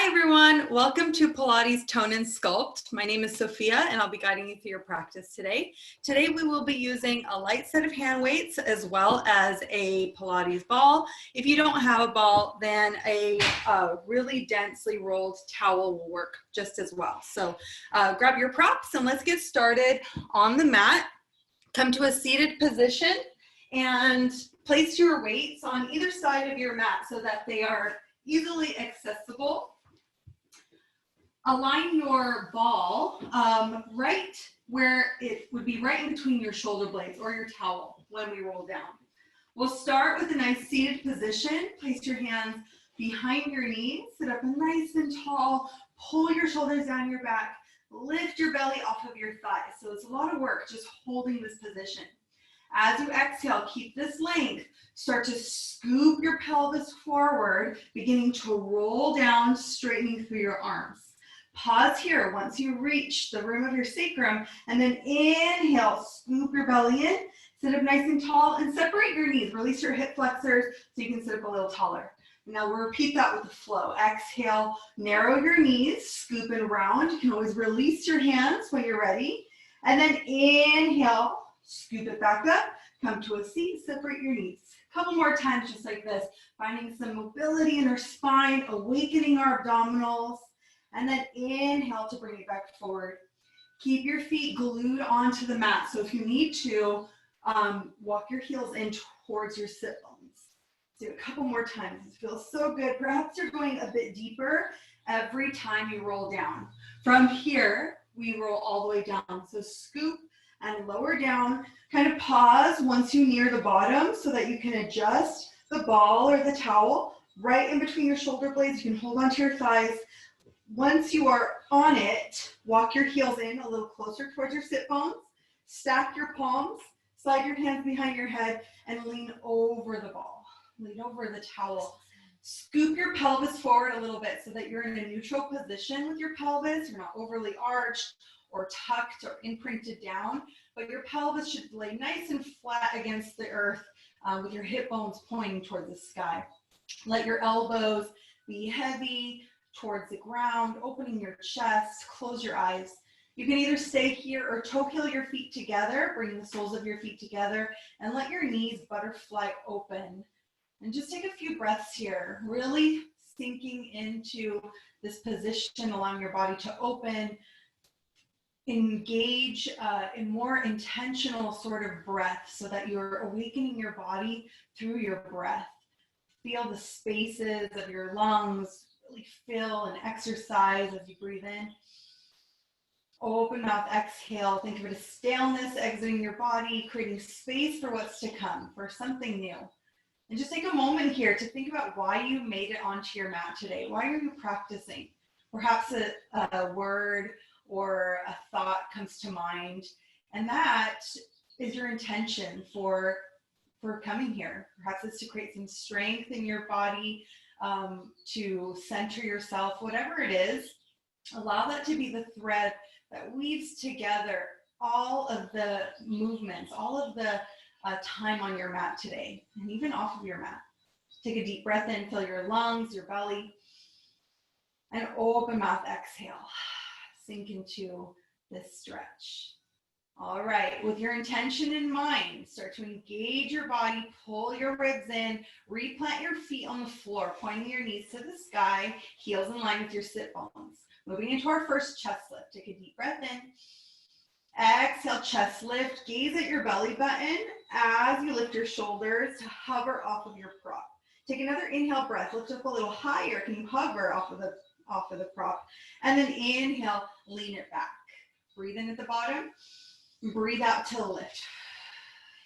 Hi everyone, welcome to Pilates Tone and Sculpt. My name is Sophia and I'll be guiding you through your practice today. Today we will be using a light set of hand weights as well as a Pilates ball. If you don't have a ball, then a really densely rolled towel will work just as well. So grab your props and let's get started on the mat. Come to a seated position and place your weights on either side of your mat so that they are easily accessible. Align your ball right where it would be right in between your shoulder blades or your towel when we roll down. We'll start with a nice seated position. Place your hands behind your knees, sit up nice and tall, pull your shoulders down your back, lift your belly off of your thighs. So it's a lot of work just holding this position. As you exhale, keep this length. Start to scoop your pelvis forward, beginning to roll down, straightening through your arms. Pause here once you reach the rim of your sacrum, and then inhale, scoop your belly in, sit up nice and tall, and separate your knees. Release your hip flexors so you can sit up a little taller. Now we'll repeat that with the flow. Exhale, narrow your knees, scoop and round. You can always release your hands when you're ready. And then inhale, scoop it back up, come to a seat, separate your knees. A couple more times just like this, finding some mobility in our spine, awakening our abdominals. And then inhale to bring it back forward. Keep your feet glued onto the mat. So if you need to, walk your heels in towards your sit bones. Do a couple more times. It feels so good. Perhaps you're going a bit deeper every time you roll down. From here, we roll all the way down. So scoop and lower down. Kind of pause once you near the bottom so that you can adjust the ball or the towel right in between your shoulder blades. You can hold onto your thighs. Once you are on it, walk your heels in a little closer towards your sit bones, stack your palms, slide your hands behind your head, and lean over the ball, lean over the towel. Scoop your pelvis forward a little bit so that you're in a neutral position with your pelvis. You're not overly arched or tucked or imprinted down, but your pelvis should lay nice and flat against the earth with your hip bones pointing towards the sky. Let your elbows be heavy towards the ground, opening your chest, close your eyes. You can either stay here or toe heel your feet together, bring the soles of your feet together, and let your knees butterfly open. And just take a few breaths here, really sinking into this position, allowing your body to open, engage in more intentional sort of breath so that you're awakening your body through your breath. Feel the spaces of your lungs, really fill and exercise as you breathe in. Open mouth, exhale. Think of it as staleness exiting your body, creating space for what's to come, for something new. And just take a moment here to think about why you made it onto your mat today. Why are you practicing? Perhaps a word or a thought comes to mind, and that is your intention for coming here. Perhaps it's to create some strength in your body, to center yourself, whatever it is. Allow that to be the thread that weaves together all of the movements, all of the time on your mat today, and even off of your mat. Take a deep breath in, fill your lungs, your belly, and open mouth, exhale. Sink into this stretch. All right, with your intention in mind, start to engage your body, pull your ribs in, replant your feet on the floor, pointing your knees to the sky, heels in line with your sit bones. Moving into our first chest lift. Take a deep breath in. Exhale, chest lift. Gaze at your belly button as you lift your shoulders to hover off of your prop. Take another inhale breath. Lift up a little higher. Can you hover off of the prop? And then inhale, lean it back. Breathe in at the bottom. Breathe out to lift.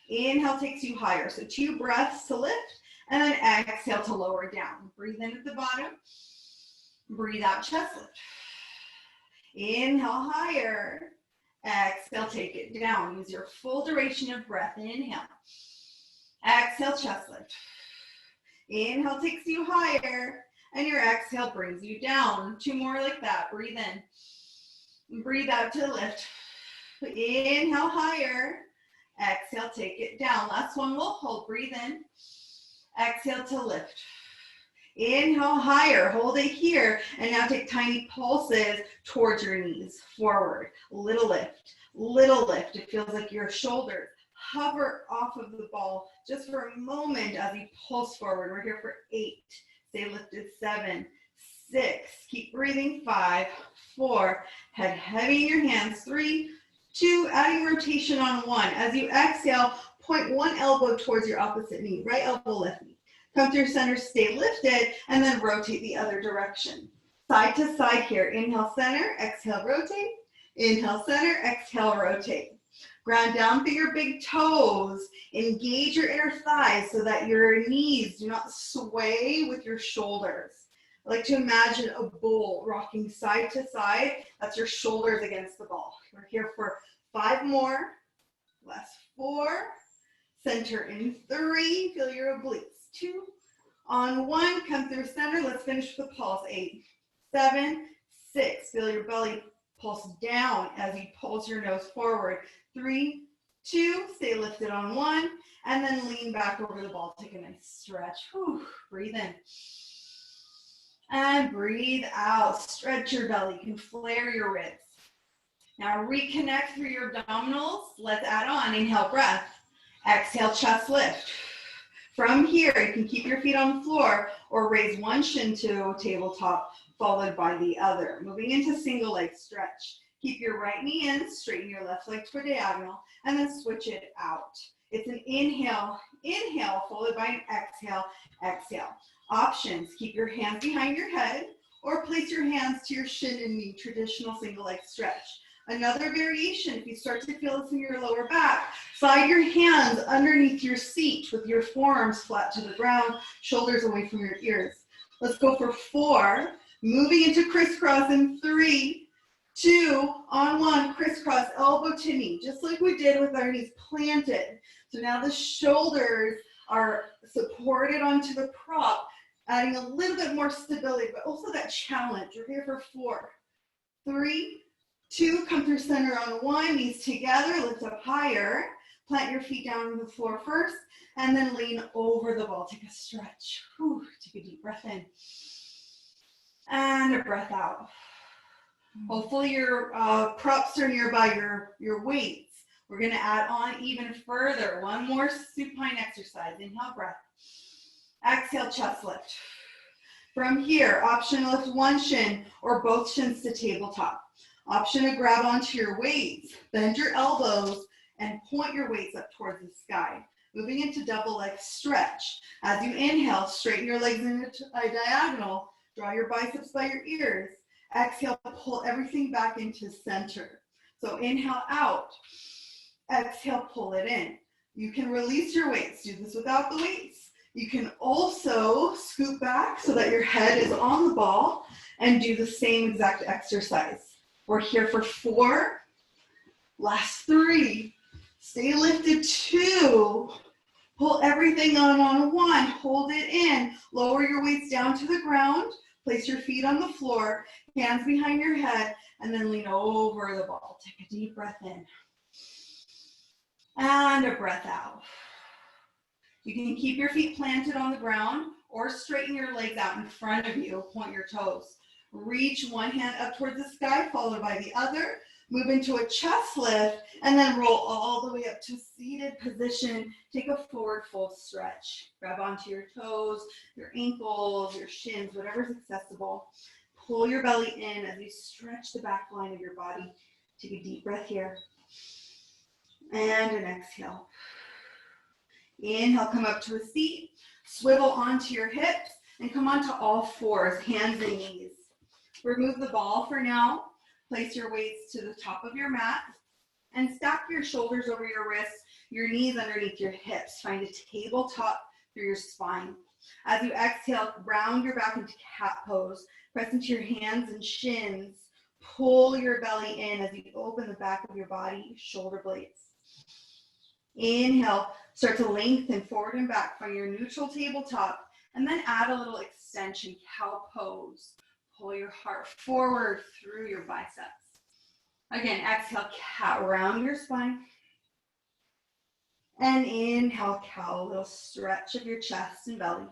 Inhale takes you higher. So 2 breaths to lift, and then exhale to lower down. Breathe in at the bottom. Breathe out, chest lift. Inhale higher. Exhale, take it down. Use your full duration of breath. Inhale. Exhale, chest lift. Inhale takes you higher, and your exhale brings you down. 2 more like that. Breathe in. Breathe out to lift. Inhale higher. Exhale, take it down. Last one, we'll hold. Breathe in. Exhale to lift. Inhale higher, hold it here, and now take tiny pulses towards your knees, forward, little lift, little lift. It feels like your shoulders hover off of the ball just for a moment as you pulse forward. We're here for 8, stay lifted, 7, 6, keep breathing, 5, 4, head heavy in your hands, 3, 2, adding rotation on 1. As you exhale, point one elbow towards your opposite knee, right elbow, left knee. Come through center, stay lifted, and then rotate the other direction. Side to side here. Inhale, center, exhale, rotate. Inhale, center, exhale, rotate. Ground down through your big toes. Engage your inner thighs so that your knees do not sway with your shoulders. I like to imagine a bull rocking side to side. That's your shoulders against the ball. We're here for 5 more. Last 4. Center in 3. Feel your obliques. 2. On 1, come through center. Let's finish with the pulse. 8, 7, 6. Feel your belly pulse down as you pulse your nose forward. 3, 2. Stay lifted on 1. And then lean back over the ball. Take a nice stretch. Whew. Breathe in. And breathe out. Stretch your belly. You can flare your ribs. Now reconnect through your abdominals. Let's add on. Inhale, breath. Exhale, chest lift. From here, you can keep your feet on the floor or raise one shin to tabletop, followed by the other. Moving into single leg stretch. Keep your right knee in, straighten your left leg to a diagonal, and then switch it out. It's an inhale, inhale, followed by an exhale, exhale. Options, keep your hands behind your head or place your hands to your shin and knee, traditional single leg stretch. Another variation, if you start to feel this in your lower back, slide your hands underneath your seat with your forearms flat to the ground, shoulders away from your ears. Let's go for 4, moving into crisscross in 3, 2, on 1, crisscross, elbow to knee, just like we did with our knees planted. So now the shoulders are supported onto the prop, adding a little bit more stability, but also that challenge. We're here for 4, 3, 2, come through center on 1, knees together, lift up higher, plant your feet down on the floor first, and then lean over the ball. Take a stretch. Whew, take a deep breath in. And a breath out. Hopefully your props are nearby, your weights. We're gonna add on even further. One more supine exercise. Inhale, breath. Exhale, chest lift. From here, option to lift one shin or both shins to tabletop. Option to grab onto your weights, bend your elbows, and point your weights up towards the sky. Moving into double leg stretch. As you inhale, straighten your legs into a diagonal. Draw your biceps by your ears. Exhale, pull everything back into center. So inhale out. Exhale, pull it in. You can release your weights. Do this without the weights. You can also scoot back so that your head is on the ball and do the same exact exercise. We're here for 4, last 3, stay lifted 2, pull everything on 1, hold it in, lower your weights down to the ground, place your feet on the floor, hands behind your head, and then lean over the ball. Take a deep breath in, and a breath out. You can keep your feet planted on the ground or straighten your legs out in front of you, point your toes. Reach one hand up towards the sky, followed by the other. Move into a chest lift, and then roll all the way up to seated position. Take a forward full stretch. Grab onto your toes, your ankles, your shins, whatever's accessible. Pull your belly in as you stretch the back line of your body. Take a deep breath here. And an exhale. Inhale, come up to a seat. Swivel onto your hips and come onto all fours, hands and knees. Remove the ball for now. Place your weights to the top of your mat and stack your shoulders over your wrists, your knees underneath your hips. Find a tabletop through your spine. As you exhale, round your back into cat pose. Press into your hands and shins. Pull your belly in as you open the back of your body, shoulder blades. Inhale, start to lengthen forward and back from your neutral tabletop, and then add a little extension, cow pose. Pull your heart forward through your biceps. Again, exhale, cat, round your spine. And inhale, cow, a little stretch of your chest and belly.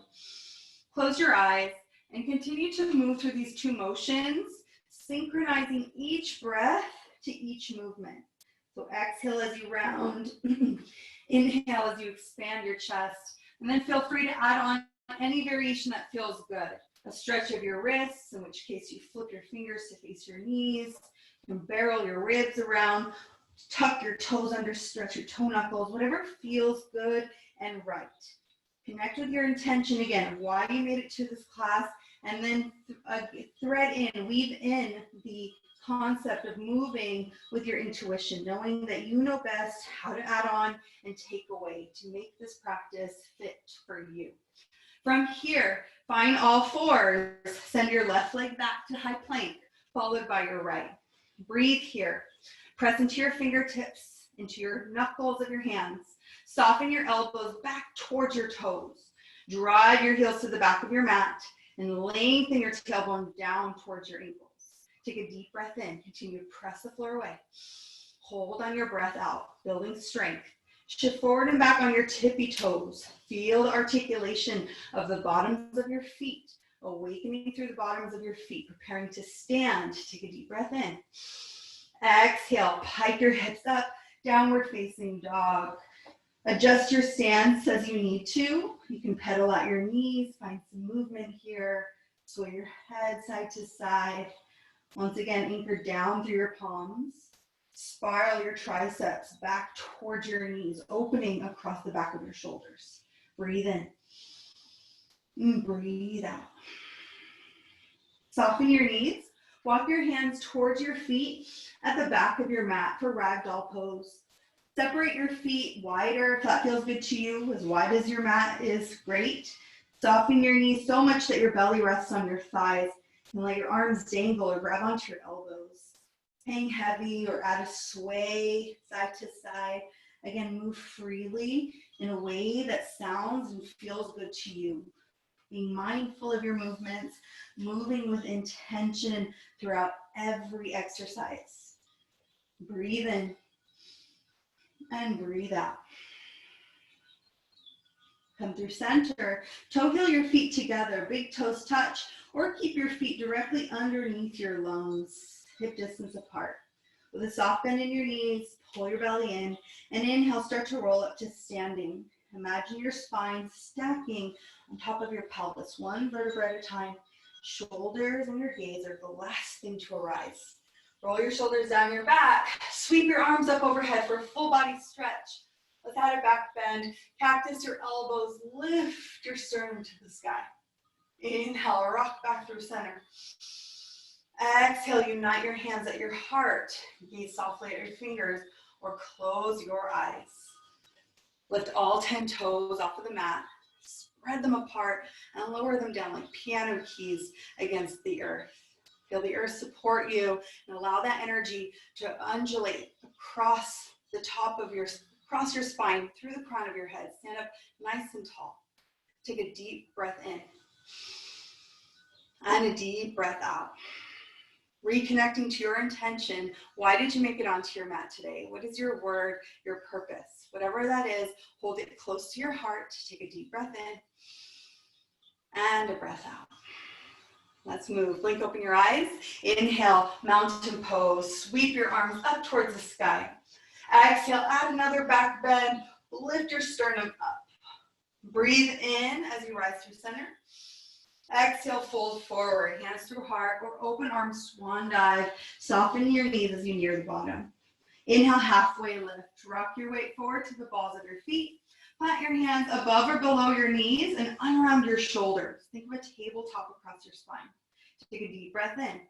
Close your eyes And continue to move through these two motions, synchronizing each breath to each movement. So exhale as you round, inhale as you expand your chest, and then feel free to add on any variation that feels good. A stretch of your wrists, in which case you flip your fingers to face your knees, you can barrel your ribs around, tuck your toes under, stretch your toe knuckles, whatever feels good and right. Connect with your intention again, of why you made it to this class, and then weave in the concept of moving with your intuition, knowing that you know best how to add on and take away to make this practice fit for you. From here, find all fours. Send your left leg back to high plank, followed by your right. Breathe here. Press into your fingertips, into your knuckles of your hands. Soften your elbows back towards your toes. Drive your heels to the back of your mat and lengthen your tailbone down towards your ankles. Take a deep breath in. Continue to press the floor away. Hold on your breath out, building strength. Shift forward and back on your tippy toes. Feel the articulation of the bottoms of your feet, awakening through the bottoms of your feet, preparing to stand. Take a deep breath in. Exhale, pike your hips up, downward facing dog. Adjust your stance as you need to. You can pedal out your knees, find some movement here. Sway your head side to side. Once again, anchor down through your palms. Spiral your triceps back towards your knees, opening across the back of your shoulders. Breathe in. And breathe out. Soften your knees. Walk your hands towards your feet at the back of your mat for ragdoll pose. Separate your feet wider if that feels good to you. As wide as your mat is great. Soften your knees so much that your belly rests on your thighs, and let your arms dangle or grab onto your elbows. Hang heavy or add a sway side to side. Again, move freely in a way that sounds and feels good to you. Being mindful of your movements, moving with intention throughout every exercise. Breathe in and breathe out. Come through center. Toe heel your feet together, big toes touch, or keep your feet directly underneath your lungs, hip distance apart. With a soft bend in your knees, pull your belly in, and inhale, start to roll up to standing. Imagine your spine stacking on top of your pelvis, one vertebra at a time. Shoulders and your gaze are the last thing to arise. Roll your shoulders down your back. Sweep your arms up overhead for a full body stretch. Let's add a back bend. Cactus your elbows. Lift your sternum to the sky. Inhale, rock back through center. Exhale, unite your hands at your heart. Gaze softly at your fingers or close your eyes. Lift all 10 toes off of the mat. Spread them apart and lower them down like piano keys against the earth. Feel the earth support you and allow that energy to undulate across the top of across your spine, through the crown of your head. Stand up nice and tall. Take a deep breath in and a deep breath out. Reconnecting to your intention. Why did you make it onto your mat today? What is your word, your purpose? Whatever that is, hold it close to your heart. Take a deep breath in and a breath out. Let's move. Blink open your eyes. Inhale, mountain pose. Sweep your arms up towards the sky. Exhale, add another back bend. Lift your sternum up. Breathe in as you rise through center. Exhale, fold forward, hands through heart or open arms, swan dive. Soften your knees as you near the bottom. Inhale, halfway lift. Rock your weight forward to the balls of your feet. Plant your hands above or below your knees and unround your shoulders. Think of a tabletop across your spine. Take a deep breath in.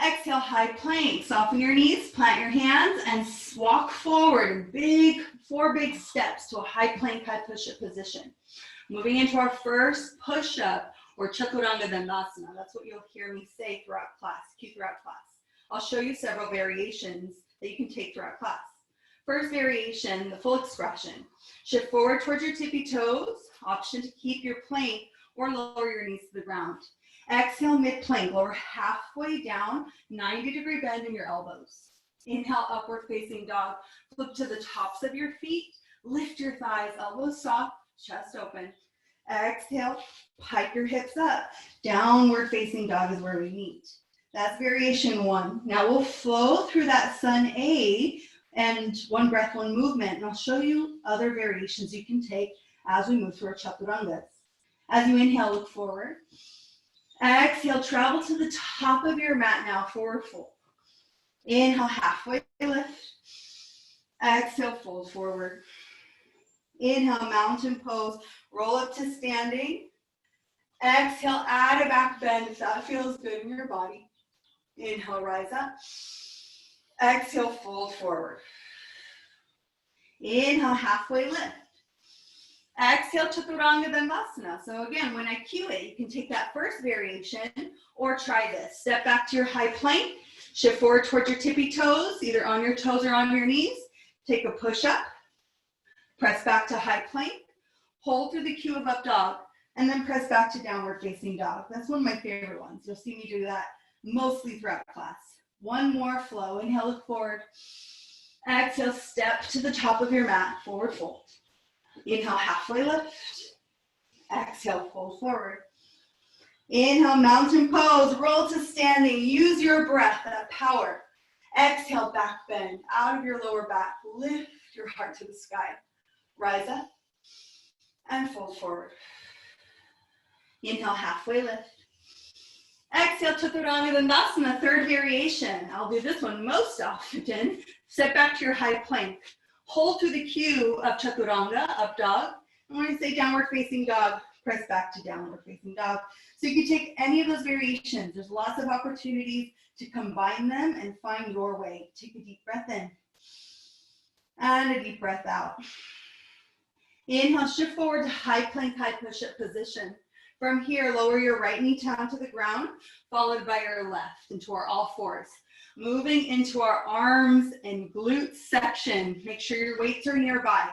Exhale, high plank. Soften your knees, plant your hands, and walk forward. Four big steps to a high plank, high push-up position. Moving into our first push-up or Chaturanga Dandasana. That's what you'll hear me say throughout class, throughout class. I'll show you several variations that you can take throughout class. First variation, the full expression. Shift forward towards your tippy toes. Option to keep your plank or lower your knees to the ground. Exhale, mid-plank. Lower halfway down, 90-degree bend in your elbows. Inhale, upward facing dog. Flip to the tops of your feet. Lift your thighs, elbows soft, chest open. Exhale, pike your hips up. Downward facing dog is where we meet. That's variation 1. Now we'll flow through that sun A and 1 breath, 1 movement. And I'll show you other variations you can take as we move through our chaturangas. As you inhale, look forward. Exhale, travel to the top of your mat now, forward fold. Inhale, halfway lift. Exhale, fold forward. Inhale, mountain pose. Roll up to standing. Exhale, add a back bend if that feels good in your body. Inhale, rise up. Exhale, fold forward. Inhale, halfway lift. Exhale, chaturanga dandasana. So again, when I cue it, you can take that first variation or try this. Step back to your high plank. Shift forward towards your tippy toes, either on your toes or on your knees. Take a push up. Press back to high plank. Hold through the cue of up dog. And then press back to downward facing dog. That's one of my favorite ones. You'll see me do that mostly throughout class. One more flow. Inhale, look forward. Exhale, step to the top of your mat, forward fold. Inhale, halfway lift. Exhale, fold forward. Inhale, mountain pose, roll to standing. Use your breath, that power. Exhale, back bend, out of your lower back. Lift your heart to the sky. Rise up and fold forward. Inhale, halfway lift. Exhale, chaturanga dandasana, 3rd variation. I'll do this one most often. Step back to your high plank. Hold through the cue of chaturanga, up dog. And when I say downward facing dog, press back to downward facing dog. So you can take any of those variations. There's lots of opportunities to combine them and find your way. Take a deep breath in and a deep breath out. Inhale, shift forward to high plank, high push-up position. From here, lower your right knee down to the ground, followed by your left into our all fours. Moving into our arms and glutes section. Make sure your weights are nearby.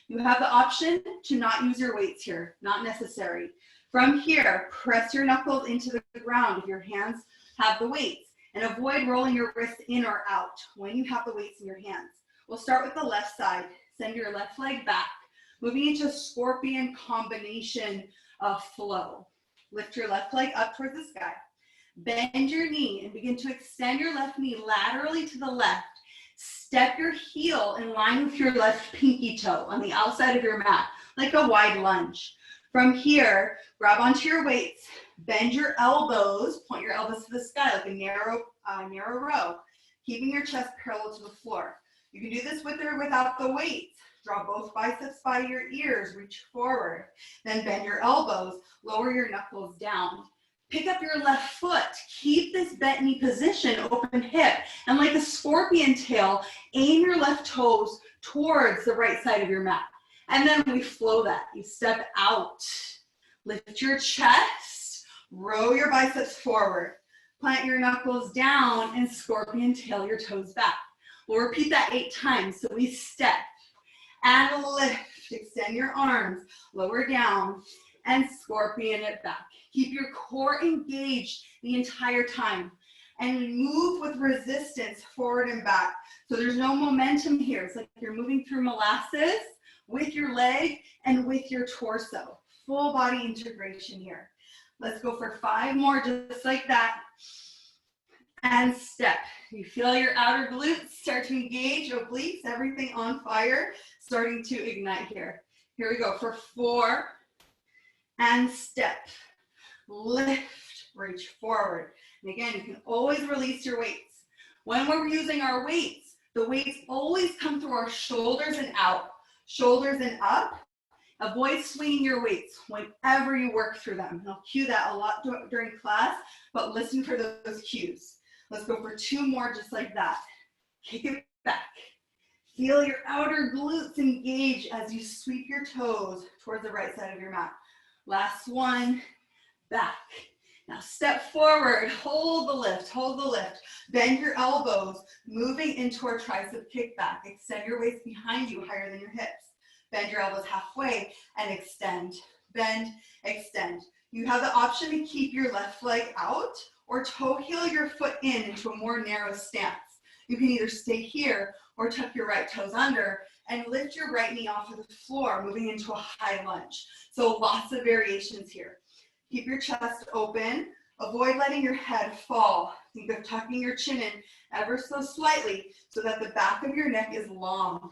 You have the option to not use your weights here, not necessary. From here, press your knuckles into the ground if your hands have the weights, and avoid rolling your wrists in or out when you have the weights in your hands. We'll start with the left side. Send your left leg back, moving into scorpion combination flow. Lift your left leg up towards the sky. Bend your knee and begin to extend your left knee laterally to the left. Step your heel in line with your left pinky toe on the outside of your mat, like a wide lunge. From here, grab onto your weights, bend your elbows, point your elbows to the sky like a narrow row, keeping your chest parallel to the floor. You can do this with or without the weights. Draw both biceps by your ears, reach forward. Then bend your elbows, lower your knuckles down. Pick up your left foot, keep this bent knee position, open hip, and like a scorpion tail, aim your left toes towards the right side of your mat. And then we flow that. You step out, lift your chest, row your biceps forward, plant your knuckles down, and scorpion tail your toes back. We'll repeat that 8 times. So we step and lift, extend your arms, lower down, and scorpion it back. Keep your core engaged the entire time and move with resistance forward and back. So there's no momentum here. It's like you're moving through molasses with your leg and with your torso. Full body integration here. Let's go for 5 more just like that. And step. You feel your outer glutes start to engage, obliques, everything on fire, starting to ignite here. Here we go for 4. And step. Lift, reach forward. And again, you can always release your weights. When we're using our weights, the weights always come through our shoulders and out, shoulders and up. Avoid swinging your weights whenever you work through them. And I'll cue that a lot during class, but listen for those cues. Let's go for 2 more just like that. Kick it back. Feel your outer glutes engage as you sweep your toes towards the right side of your mat. Last one, back. Now step forward, hold the lift, hold the lift. Bend your elbows, moving into our tricep kickback. Extend your waist behind you, higher than your hips. Bend your elbows halfway and extend. Bend, extend. You have the option to keep your left leg out or toe heel your foot in into a more narrow stance. You can either stay here or tuck your right toes under and lift your right knee off of the floor, moving into a high lunge. So lots of variations here. Keep your chest open. Avoid letting your head fall. Think of tucking your chin in ever so slightly so that the back of your neck is long.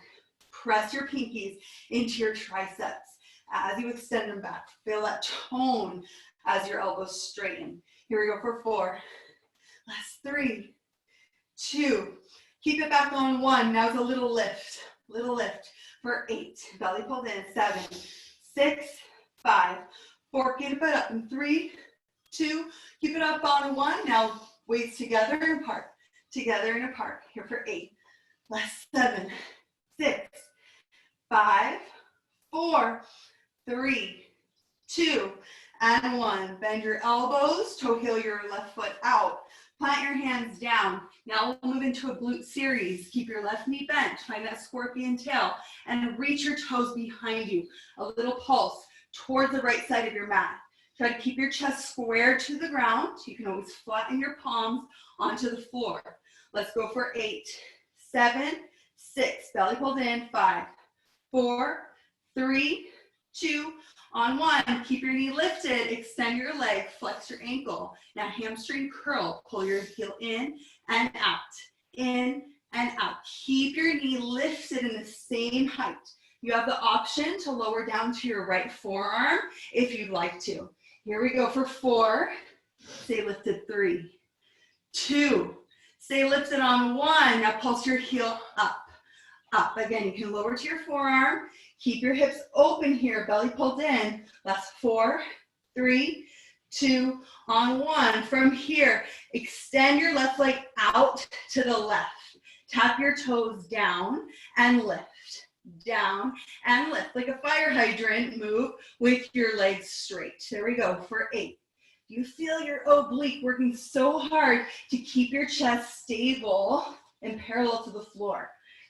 Press your pinkies into your triceps as you extend them back. Feel that tone as your elbows straighten. Here we go for 4. Last 3, 2. Keep it back on 1. Now it's a little lift for 8. Belly pulled in. 7, 6, 5, 4. Keep it up in 3, 2. Keep it up on 1. Now weights together and apart. Together and apart. Here for 8. Last 7, 6, 5, 4, 3, 2, and 1. Bend your elbows, toe heel your left foot out. Plant your hands down. Now we'll move into a glute series. Keep your left knee bent. Find that scorpion tail and reach your toes behind you. A little pulse towards the right side of your mat. Try to keep your chest square to the ground. You can always flatten your palms onto the floor. Let's go for 8, 7, 6. Belly pulled in. 5, 4, 3, 2, on 1. Keep your knee lifted, extend your leg, flex your ankle. Now hamstring curl, pull your heel in and out, in and out. Keep your knee lifted in the same height. You have the option to lower down to your right forearm if you'd like to. Here we go for 4. Stay lifted. 3, 2. Stay lifted on 1. Now pulse your heel up, up. Again, you can lower to your forearm. Keep your hips open here, belly pulled in. Last 4, 3, 2, on 1. From here, extend your left leg out to the left. Tap your toes down and lift. Down and lift. Like a fire hydrant, move with your legs straight. There we go for 8. You feel your oblique working so hard to keep your chest stable and parallel to the floor.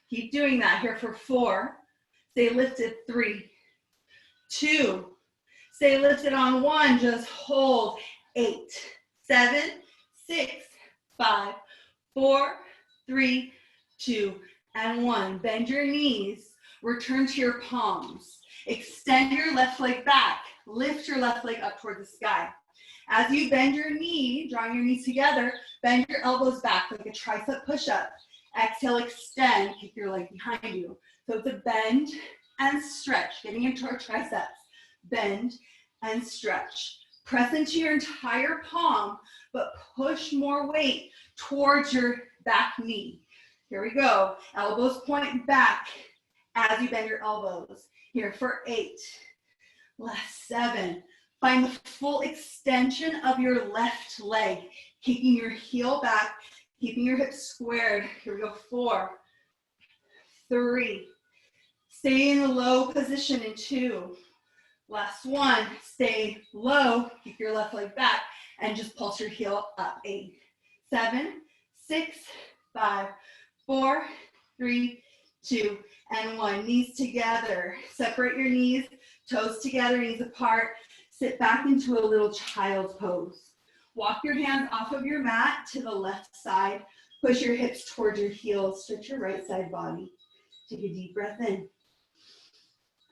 Keep doing that here for 4. Stay lifted. 3, 2. Stay lifted on 1. Just hold. 8, 7, 6, 5, 4, 3, 2, and 1. Bend your knees. Return to your palms. Extend your left leg back. Lift your left leg up toward the sky. As you bend your knee, drawing your knees together, bend your elbows back like a tricep push-up. Exhale, extend, keep your leg behind you. So it's a bend and stretch, getting into our triceps. Bend and stretch. Press into your entire palm, but push more weight towards your back knee. Here we go. Elbows point back as you bend your elbows. Here for 8. Last 7. Find the full extension of your left leg, kicking your heel back, keeping your hips squared. Here we go. 4, 3. Stay in the low position in 2. Last 1. Stay low. Keep your left leg back and just pulse your heel up. 8, 7, 6, 5, 4, 3, 2, and 1. Knees together. Separate your knees. Toes together. Knees apart. Sit back into a little child's pose. Walk your hands off of your mat to the left side. Push your hips towards your heels. Stretch your right side body. Take a deep breath in.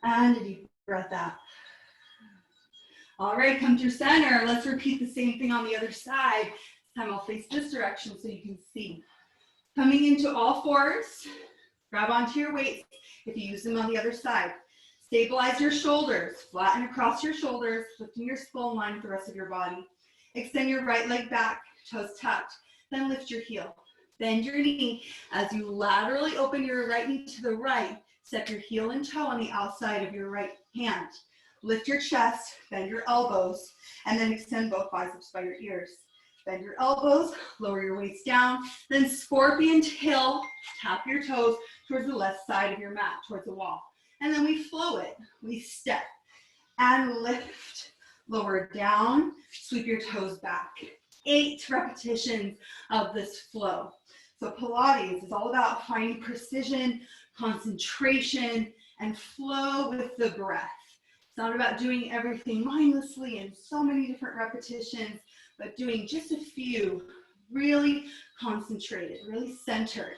And a deep breath out. All right, come to center. Let's repeat the same thing on the other side. This time I'll face this direction so you can see. Coming into all fours. Grab onto your weights if you use them on the other side. Stabilize your shoulders, flatten across your shoulders, lifting your skull in line with the rest of your body. Extend your right leg back, toes tucked, then lift your heel. Bend your knee as you laterally open your right knee to the right. Step your heel and toe on the outside of your right hand. Lift your chest, bend your elbows, and then extend both biceps by your ears. Bend your elbows, lower your weights down, then scorpion tail, tap your toes towards the left side of your mat, towards the wall. And then we flow it. We step and lift. Lower down, sweep your toes back. 8 repetitions of this flow. So Pilates is all about finding precision, concentration, and flow with the breath. It's not about doing everything mindlessly in so many different repetitions, but doing just a few really concentrated, really centered.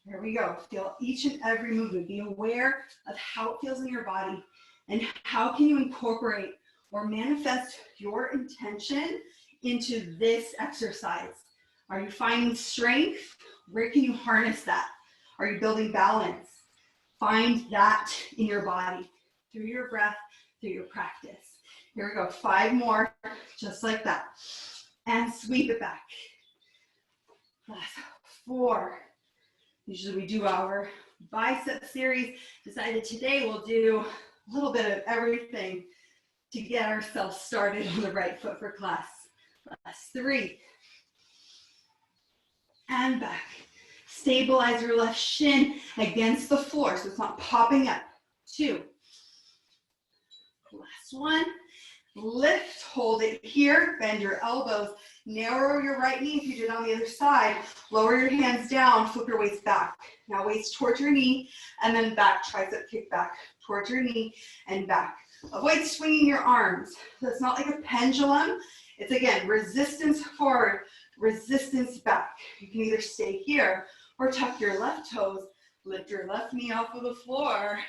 Here we go. Feel each and every movement. Be aware of how it feels in your body and how can you incorporate or manifest your intention into this exercise. Are you finding strength? Where can you harness that? Are you building balance? Find that in your body through your breath, through your practice. Here we go. 5 more, just like that. And sweep it back. Last 4. Usually we do our bicep series. Decided today we'll do a little bit of everything to get ourselves started on the right foot for class. Last 3. And back. Stabilize your left shin against the floor so it's not popping up. 2. Last 1. Lift, hold it here, bend your elbows, narrow your right knee if you did on the other side, lower your hands down, flip your waist back. Now waist towards your knee, and then back, tricep kick back, towards your knee, and back. Avoid swinging your arms. So it's not like a pendulum. It's again, resistance forward, resistance back. You can either stay here, or tuck your left toes, lift your left knee off of the floor,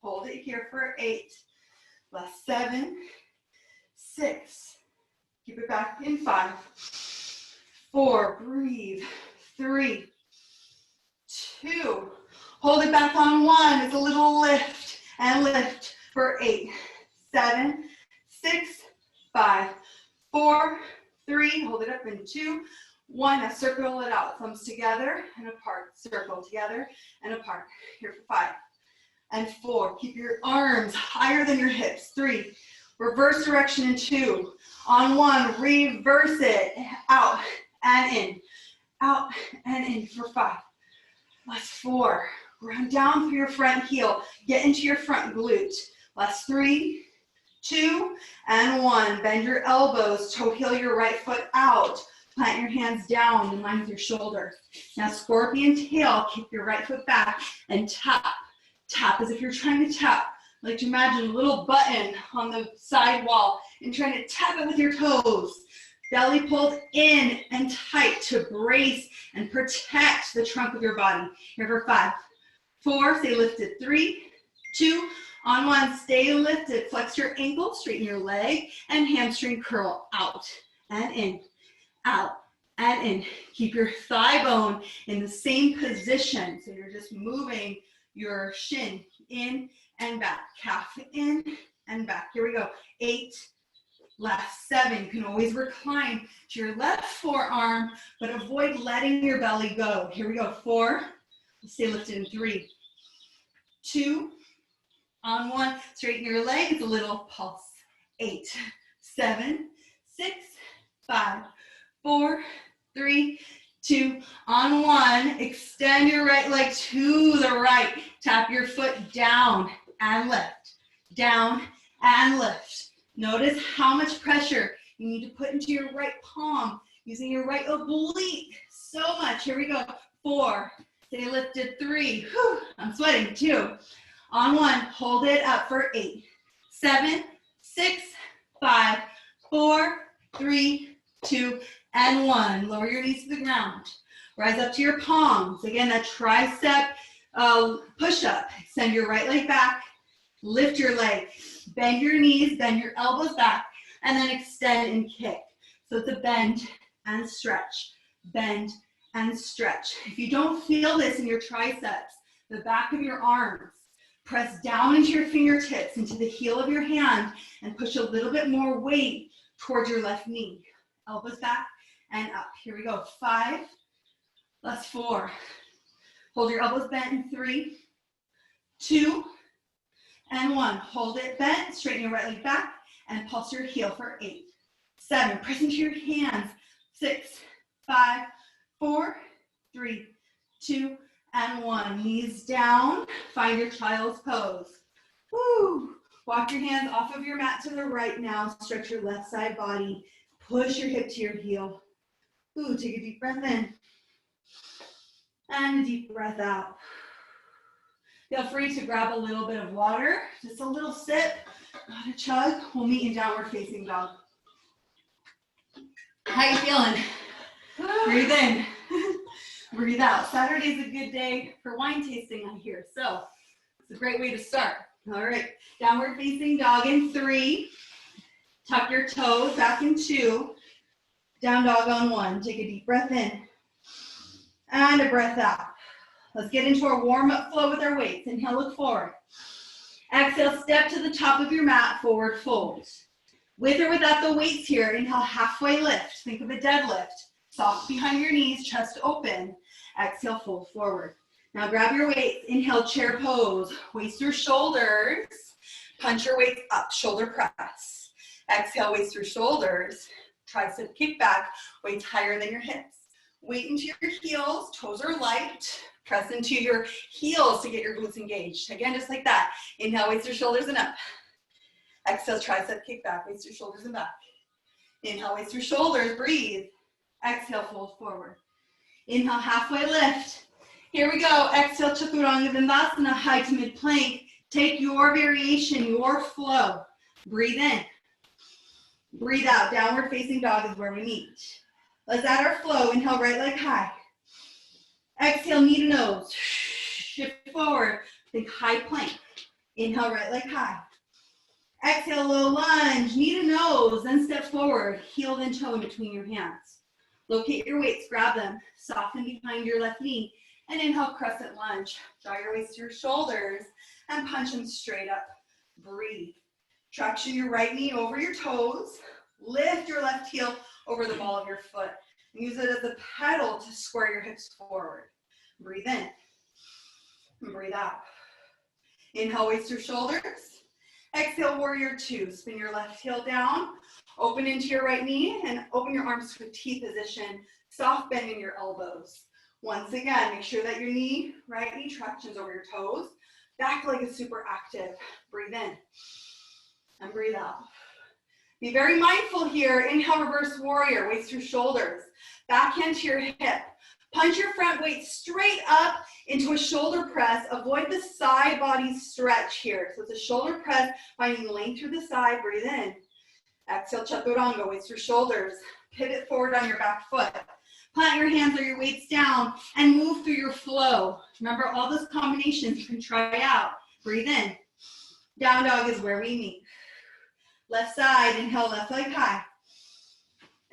hold it here for 8, last 7, 6, keep it back in 5, 4, breathe, 3, 2, hold it back on 1, it's a little lift, and lift for 8, 7, 6, 5, 4, 3, hold it up in 2, 1, now circle it out, thumbs together and apart, circle together and apart, here for 5, and 4, keep your arms higher than your hips, 3, reverse direction in 2, on 1, reverse it, out and in for 5, last 4, ground down through your front heel, get into your front glute, last 3, 2, and 1, bend your elbows, toe heel your right foot out, plant your hands down in line with your shoulder. Now scorpion tail, kick your right foot back and tap. Tap as if you're trying to tap. I like to imagine a little button on the side wall and trying to tap it with your toes. Belly pulled in and tight to brace and protect the trunk of your body. Here for 5, 4, stay lifted, 3, 2, on 1, stay lifted. Flex your ankle, straighten your leg, and hamstring curl out and in. Out and in. Keep your thigh bone in the same position. So you're just moving your shin in and back. Calf in and back. Here we go. 8, last 7. You can always recline to your left forearm, but avoid letting your belly go. Here we go. 4. Stay lifted in 3, 2, on 1. Straighten your leg. It's a little pulse. 8, 7, 6, 5, 4, 3, 2, on 1, extend your right leg to the right. Tap your foot down and lift, down and lift. Notice how much pressure you need to put into your right palm, using your right oblique so much. Here we go. 4, stay lifted, 3, whew, I'm sweating, 2, on 1, hold it up for 8, 7, 6, 5, 4, 3, 2, and 1. Lower your knees to the ground. Rise up to your palms. Again, that tricep push-up. Extend your right leg back. Lift your leg. Bend your knees, bend your elbows back, and then extend and kick. So it's a bend and stretch. Bend and stretch. If you don't feel this in your triceps, the back of your arms, press down into your fingertips, into the heel of your hand, and push a little bit more weight towards your left knee. Elbows back and up. Here we go. 5, last 4. Hold your elbows bent in 3, 2, and 1. Hold it bent. Straighten your right leg back and pulse your heel for 8, 7. Press into your hands. 6, 5, 4, 3, 2, and 1. Knees down. Find your child's pose. Woo. Walk your hands off of your mat to the right now. Stretch your left side body. Push your hip to your heel. Ooh, take a deep breath in. And a deep breath out. Feel free to grab a little bit of water. Just a little sip, not a chug. We'll meet in downward facing dog. How you feeling? Breathe in. Breathe out. Saturday's a good day for wine tasting, I hear. So it's a great way to start. All right, downward facing dog in 3. Tuck your toes back in 2. Down dog on 1. Take a deep breath in and a breath out. Let's get into our warm-up flow with our weights. Inhale, look forward. Exhale, step to the top of your mat, forward fold. With or without the weights here, inhale, halfway lift. Think of a deadlift. Soft behind your knees, chest open. Exhale, fold forward. Now grab your weights. Inhale, chair pose. Waist through shoulders. Punch your weights up, shoulder press. Exhale, waist through shoulders. Tricep kick back, weights higher than your hips. Weight into your heels, toes are light. Press into your heels to get your glutes engaged. Again, just like that. Inhale, waist through shoulders and up. Exhale, tricep kick back, waist through shoulders and back. Inhale, waist through shoulders, breathe. Exhale, fold forward. Inhale, halfway lift. Here we go. Exhale, Chaturanga Dandasana, high to mid plank. Take your variation, your flow. Breathe in. Breathe out. Downward facing dog is where we meet. Let's add our flow. Inhale, right leg high. Exhale, knee to nose. Shift forward. Think high plank. Inhale, right leg high. Exhale, low lunge. Knee to nose. Then step forward. Heel then toe in between your hands. Locate your weights. Grab them. Soften behind your left knee. And inhale, crescent lunge. Draw your waist to your shoulders and punch them straight up. Breathe. Traction your right knee over your toes. Lift your left heel over the ball of your foot. Use it as a pedal to square your hips forward. Breathe in and breathe out. Inhale, waist through shoulders. Exhale, warrior 2. Spin your left heel down. Open into your right knee and open your arms to a T position. Soft bend in your elbows. Once again, make sure that your right knee tractions over your toes. Back leg is super active. Breathe in and breathe out. Be very mindful here. Inhale, reverse warrior, waist through shoulders. Backhand to your hip. Punch your front weight straight up into a shoulder press. Avoid the side body stretch here. So it's a shoulder press, finding length through the side. Breathe in. Exhale, Chaturanga, waist through shoulders. Pivot forward on your back foot. Plant your hands or your weights down and move through your flow. Remember, all those combinations you can try out. Breathe in. Down dog is where we meet. Left side, inhale, left leg high.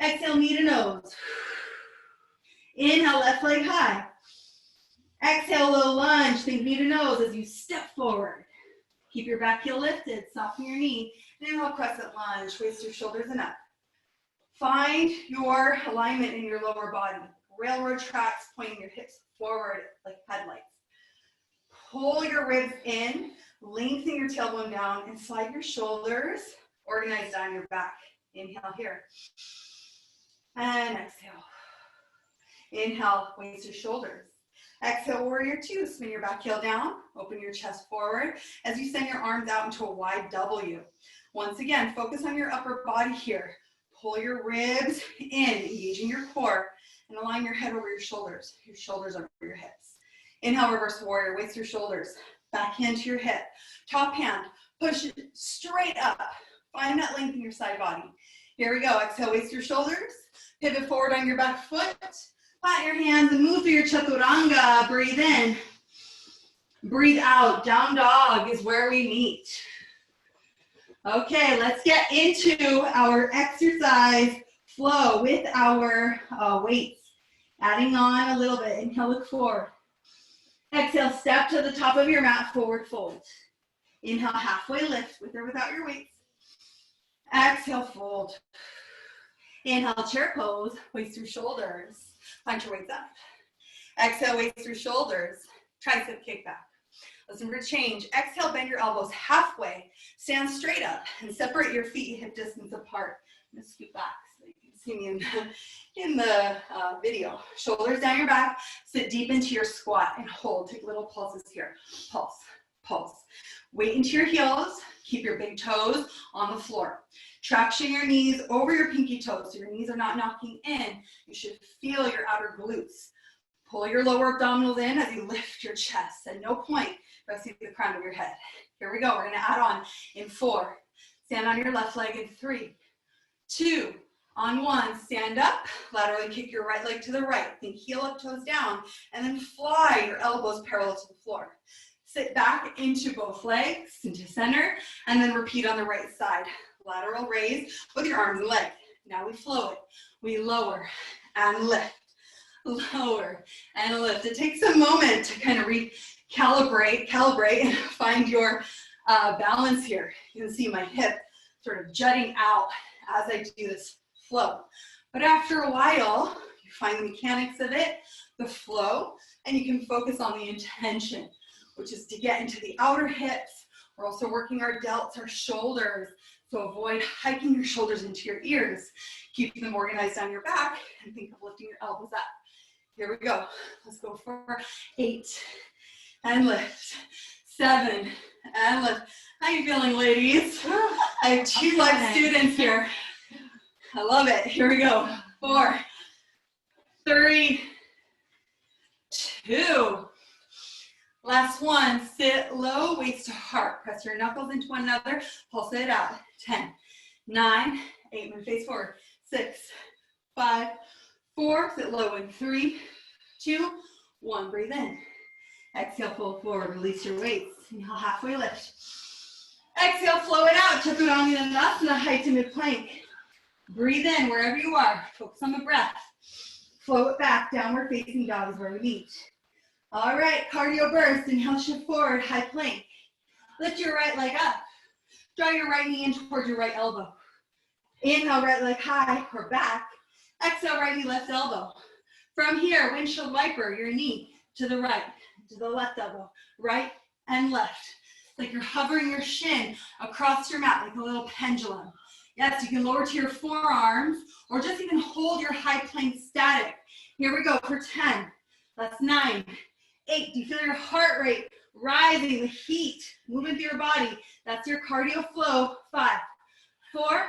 Exhale, knee to nose. Inhale, left leg high. Exhale, low lunge. Think knee to nose as you step forward. Keep your back heel lifted, soften your knee. Inhale, crescent lunge, waist your shoulders and up. Find your alignment in your lower body. Railroad tracks pointing your hips forward like headlights. Pull your ribs in, lengthen your tailbone down, and slide your shoulders organized down your back. Inhale here. And exhale. Inhale, waist your shoulders. Exhale, warrior 2. Spin your back heel down. Open your chest forward as you send your arms out into a wide W. Once again, focus on your upper body here. Pull your ribs in, engaging your core, and align your head over your shoulders over your hips. Inhale, reverse warrior, waist your shoulders. Back hand to your hip. Top hand, push it straight up. Find that length in your side body. Here we go. Exhale, waist your shoulders. Pivot forward on your back foot. Plant your hands and move through your Chaturanga. Breathe in. Breathe out. Down dog is where we meet. Okay, let's get into our exercise flow with our weights. Adding on a little bit. Inhale, look forward. Exhale, step to the top of your mat, forward fold. Inhale, halfway lift with or without your weights. Exhale, fold. Inhale, chair pose, waist through shoulders. Punch your weights up. Exhale, waist through shoulders. Tricep kick back. Listen for change. Exhale, bend your elbows halfway. Stand straight up and separate your feet hip distance apart. I'm going to scoot back so you can see me in the video. Shoulders down your back. Sit deep into your squat and hold. Take little pulses here. Pulse, pulse. Weight into your heels. Keep your big toes on the floor. Traction your knees over your pinky toes so your knees are not knocking in. You should feel your outer glutes. Pull your lower abdominals in as you lift your chest. At no point resting the crown of your head. Here we go. We're going to add on in 4. Stand on your left leg in 3, 2, On one, stand up, laterally kick your right leg to the right. Think heel up, toes down, and then fly your elbows parallel to the floor. Sit back into both legs, into center, and then repeat on the right side. Lateral raise with your arms and legs. Now we flow it. We lower and lift, lower and lift. It takes a moment to kind of calibrate and find your balance here. You can see my hip sort of jutting out as I do this flow. But after a while, you find the mechanics of it, the flow, and you can focus on the intention, which is to get into the outer hips. We're also working our delts, our shoulders. So avoid hiking your shoulders into your ears. Keep them organized on your back and think of lifting your elbows up. Here we go. Let's go for 8 and lift. 7 and lift. How you feeling, ladies? I have 2 live students here. I love it. Here we go. 4, 3, 2. Last one. Sit low, waist to heart. Press your knuckles into one another. Pulse it out. 10, 9, 8. Move face forward. 6, 5, 4. Sit low in 3, 2, 1. Breathe in. Exhale, fold forward. Release your weights. Inhale, halfway lift. Exhale, flow it out. Chaturanga Dandasana, high to mid plank. Breathe in wherever you are. Focus on the breath. Flow it back. Downward facing dog is where we meet. All right, cardio burst. Inhale, shift forward, high plank. Lift your right leg up. Draw your right knee in towards your right elbow. Inhale, right leg high or back. Exhale, right knee, left elbow. From here, windshield wiper, your knee to the right, to the left elbow, right and left. Like you're hovering your shin across your mat like a little pendulum. Yes, you can lower to your forearms or just even hold your high plank static. Here we go for 10. That's 9, 8. Do you feel your heart rate rising, the heat moving through your body? That's your cardio flow. 5, 4,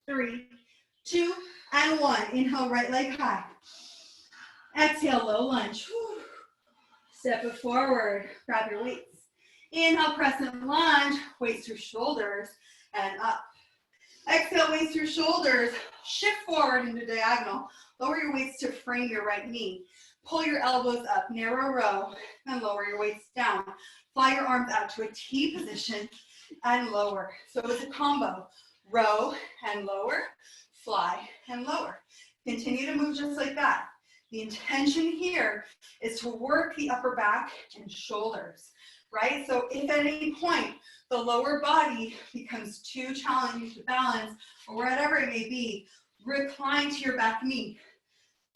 3, 2, and 1. Inhale, right leg high. Exhale, low lunge. Whew. Step it forward. Grab your weights. Inhale, crescent lunge. Waist through shoulders and up. Exhale, waist through shoulders. Shift forward into diagonal. Lower your weights to frame your right knee. Pull your elbows up, narrow row, and lower your weights down. Fly your arms out to a T position and lower. So it's a combo. Row and lower, fly and lower. Continue to move just like that. The intention here is to work the upper back and shoulders, right? So if at any point the lower body becomes too challenging to balance or whatever it may be, recline to your back knee.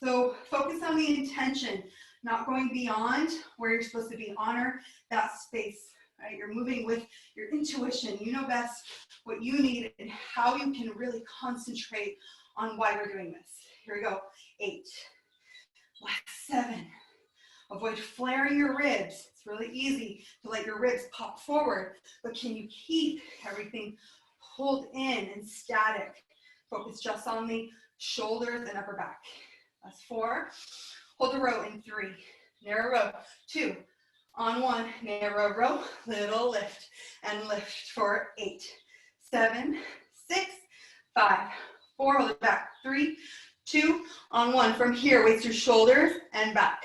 So focus on the intention, not going beyond where you're supposed to be. Honor that space, right? You're moving with your intuition. You know best what you need and how you can really concentrate on why you're doing this. Here we go. 8, 7. Avoid flaring your ribs. It's really easy to let your ribs pop forward, but can you keep everything pulled in and static? Focus just on the shoulders and upper back. That's 4. Hold the row in 3. Narrow row. 2. On 1. Narrow row. Little lift. And lift for 8, 7, 6, 5, 4. Hold it back. 3, 2. On 1. From here, weights through shoulders and back.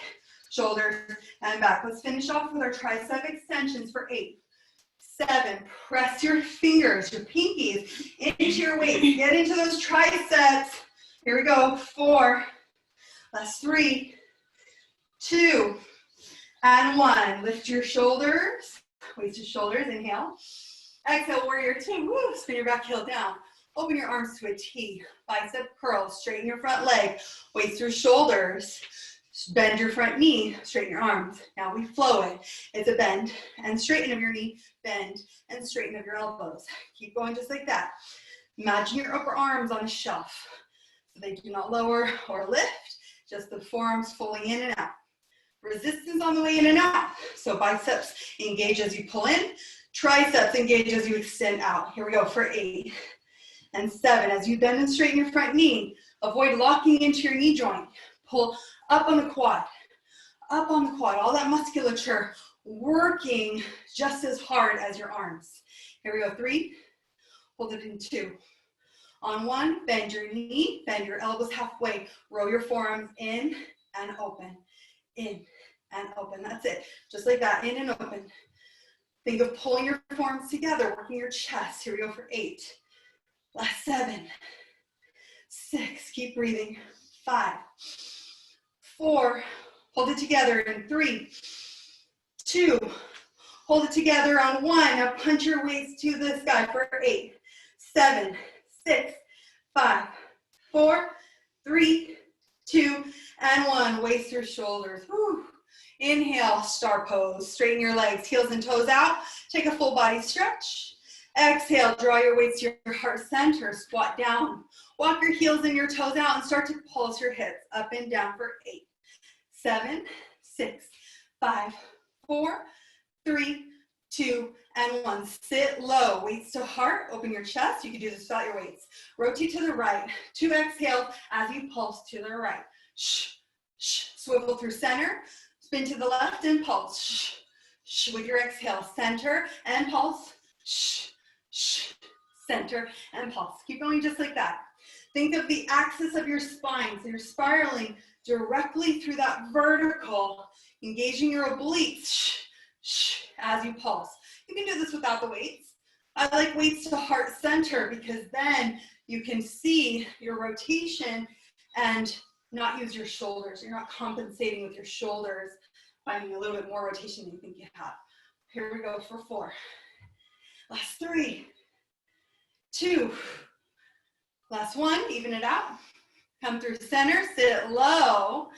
Shoulders and back. Let's finish off with our tricep extensions for 8, 7. Press your fingers, your pinkies, into your weights. Get into those triceps. Here we go. 4. That's 3, 2, and 1. Lift your shoulders, waist to shoulders, inhale. Exhale, warrior 2, woo, spin your back heel down. Open your arms to a T, bicep curl, straighten your front leg, waist through shoulders, bend your front knee, straighten your arms. Now we flow it. It's a bend and straighten of your knee, bend and straighten of your elbows. Keep going just like that. Imagine your upper arms on a shelf so they do not lower or lift. Just the forearms fully in and out. Resistance on the way in and out. So biceps engage as you pull in. Triceps engage as you extend out. Here we go for 8 and 7. As you bend and straighten your front knee, avoid locking into your knee joint. Pull up on the quad. Up on the quad. All that musculature working just as hard as your arms. Here we go. 3. Hold it in 2. On one, bend your knee, bend your elbows halfway. Roll your forearms in and open, in and open. That's it. Just like that, in and open. Think of pulling your forearms together, working your chest. Here we go for 8. Last 7, 6, keep breathing. 5, 4, hold it together in 3, 2, hold it together on 1. Now punch your weights to the sky for 8, 7, 6, 5, 4, 3, 2, and 1. Weights through shoulders. Whew. Inhale, star pose. Straighten your legs, heels and toes out. Take a full body stretch. Exhale, draw your weights to your heart center. Squat down. Walk your heels and your toes out and start to pulse your hips up and down for 8, 7, 6, 5, 4, 3, 2, and 1. Sit low, weights to heart, open your chest. You can do this without your weights. Rotate to the right, 2 exhales as you pulse to the right. Shh, shh, swivel through center, spin to the left and pulse. Shh, shh, with your exhale, center and pulse. Shh, shh, center and pulse. Keep going just like that. Think of the axis of your spine, so you're spiraling directly through that vertical, engaging your obliques. Shh, shh, as you pulse. You can do this without the weights. I like weights to heart center because then you can see your rotation and not use your shoulders. You're not compensating with your shoulders, finding a little bit more rotation than you think you have. Here we go for 4. Last 3, 2, last 1, even it out. Come through center, sit low.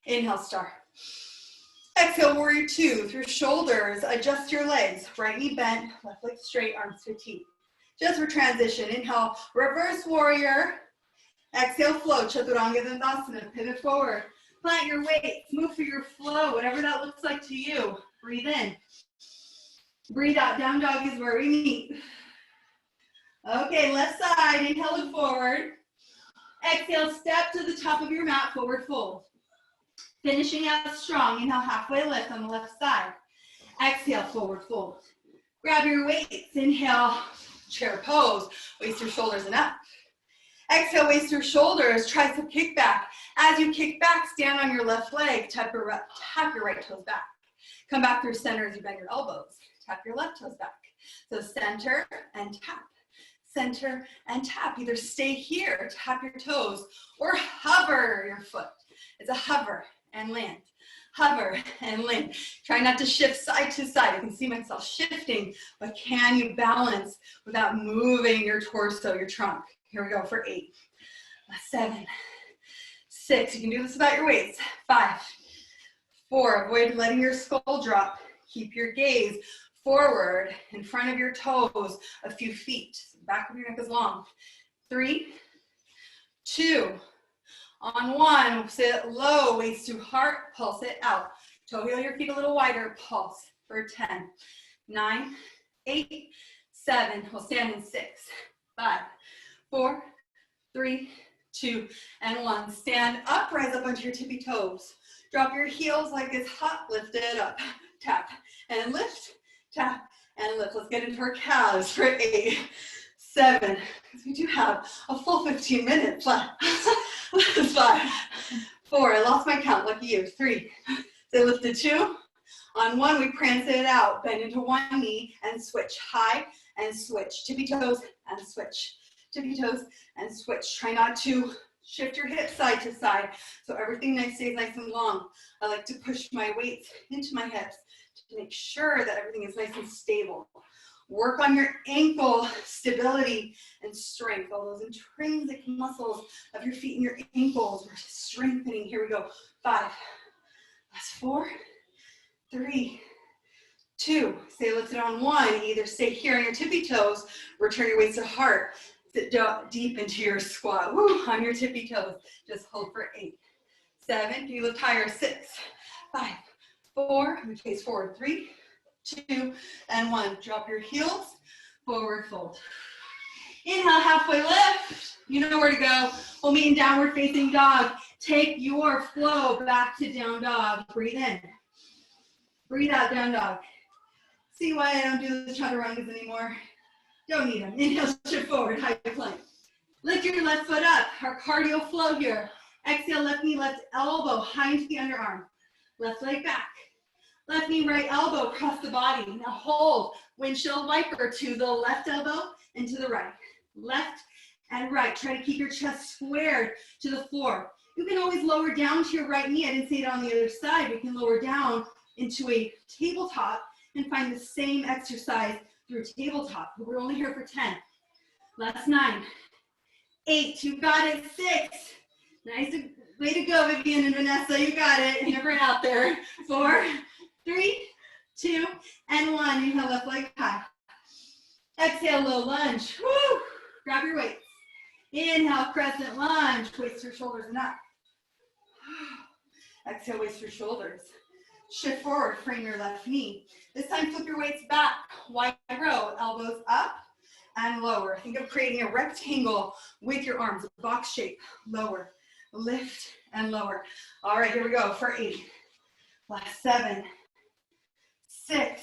Inhale, star. Exhale, warrior 2, through shoulders, adjust your legs. Right knee bent, left leg straight, arms to feet. Just for transition, inhale, reverse warrior. Exhale, flow, chaturanga dandasana, pivot forward. Plant your weights, move through your flow, whatever that looks like to you. Breathe in. Breathe out, down dog is where we meet. Okay, left side, inhale, look forward. Exhale, step to the top of your mat, forward fold. Finishing out strong, inhale, halfway lift on the left side. Exhale, forward fold. Grab your weights, inhale, chair pose, waist through shoulders and up. Exhale, waist through shoulders, tricep kick back. As you kick back, stand on your left leg, tap your right toes back. Come back through center as you bend your elbows. Tap your left toes back. So center and tap. Center and tap. Either stay here, tap your toes, or hover your foot. It's a hover and land. Hover and land. Try not to shift side to side. I can see myself shifting, but can you balance without moving your torso, your trunk? Here we go for 8, 7, 6. You can do this without your weights. 5, 4. Avoid letting your skull drop. Keep your gaze forward in front of your toes a few feet. Back of your neck is long. 3, 2. On 1, sit low, waist to heart, pulse it out. Toe heel your feet a little wider, pulse for 10, 9, 8, 7. We'll stand in 6, 5, 4, 3, 2, and 1. Stand up, rise up onto your tippy toes. Drop your heels like it's hot, lift it up. Tap and lift, tap and lift. Let's get into our calves for 8, 7. We do have a full 15 minutes left. 5, 4. I lost my count, lucky you. 3. So lift to 2. On 1, we prance it out. Bend into one knee and switch. High and switch. Tippy toes and switch. Tippy toes and switch. Try not to shift your hips side to side so everything stays nice and long. I like to push my weights into my hips to make sure that everything is nice and stable. Work on your ankle stability and strength. All those intrinsic muscles of your feet and your ankles are strengthening. Here we go. 5. Last 4, 3, 2. Stay lifted on 1. Either stay here on your tippy toes, return your weights to heart. Sit deep into your squat. Woo, on your tippy toes. Just hold for 8, 7. You lift higher. 6, 5, 4. We face forward. 3, 2, and 1. Drop your heels. Forward fold. Inhale, halfway lift. You know where to go. We'll meet in downward facing dog. Take your flow back to down dog. Breathe in. Breathe out, down dog. See why I don't do the chaturangas anymore? Don't need them. Inhale, shift forward, high plank. Lift your left foot up, our cardio flow here. Exhale, left knee, left elbow, high into the underarm. Left leg back. Left knee, right elbow, across the body. Now hold, windshield wiper to the left elbow and to the right. Left and right. Try to keep your chest squared to the floor. You can always lower down to your right knee. I didn't say it on the other side. We can lower down into a tabletop and find the same exercise through tabletop. But we're only here for 10. Last 9. 8. You got it. 6. Nice. Way to go, Vivian and Vanessa. You got it. Never out there. 4, 3, 2, and 1. Inhale, left leg high. Exhale, low lunge. Woo! Grab your weights. Inhale, crescent lunge. Waist your shoulders and up. Exhale, waist your shoulders. Shift forward, frame your left knee. This time, flip your weights back. Wide row, elbows up and lower. Think of creating a rectangle with your arms, a box shape. Lower, lift, and lower. All right, here we go for 8. Last 7, 6,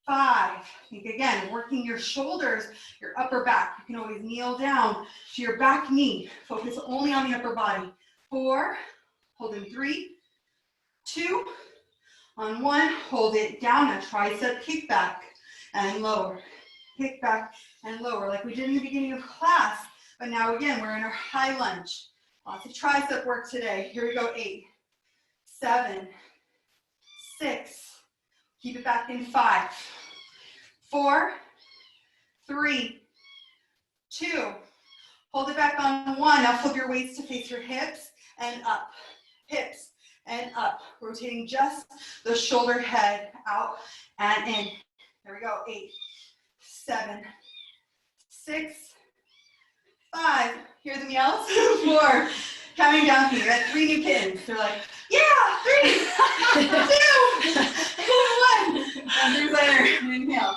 5. Think again, working your shoulders, your upper back. You can always kneel down to your back knee. Focus only on the upper body. 4, hold in 3, 2, on 1, hold it down, a tricep kickback and lower. Kick back and lower like we did in the beginning of class. But now again, we're in our high lunge. Lots of tricep work today. Here we go, 8, 7, 6. Keep it back in 5, 4, 3, 2. Hold it back on 1. Now flip your weights to face your hips and up. Hips and up. Rotating just the shoulder head out and in. There we go. 8, 7, 6, 5. Hear them yells? 4. Counting down for you. Got 3 new kittens. They're like, yeah, 3, 2, 1. And through there. Inhale.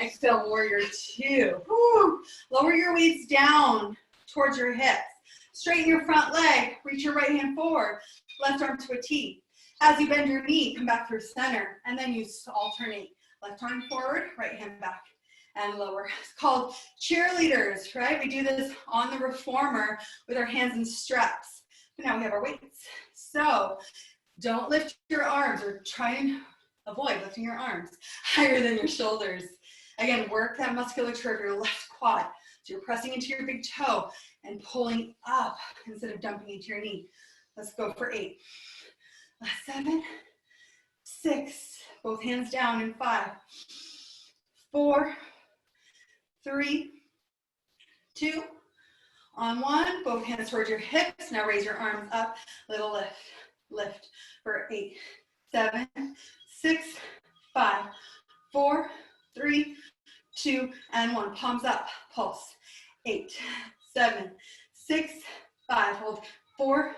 Exhale, warrior 2. Woo. Lower your weights down towards your hips. Straighten your front leg. Reach your right hand forward. Left arm to a T. As you bend your knee, come back through center. And then you alternate. Left arm forward, right hand back. And lower. It's called cheerleaders, right? We do this on the reformer with our hands in straps. But now we have our weights. So don't lift your arms, or try and avoid lifting your arms higher than your shoulders. Again, work that musculature of your left quad. So you're pressing into your big toe and pulling up instead of dumping into your knee. Let's go for 8. Last 7, 6. Both hands down in 5, 4, 3, 2, on 1. Both hands towards your hips. Now raise your arms up. Little lift. Lift for 8, 7, 6, 5, 4, 3, 2, and 1. Palms up. Pulse. 8, 7, 6, 5. Hold. 4,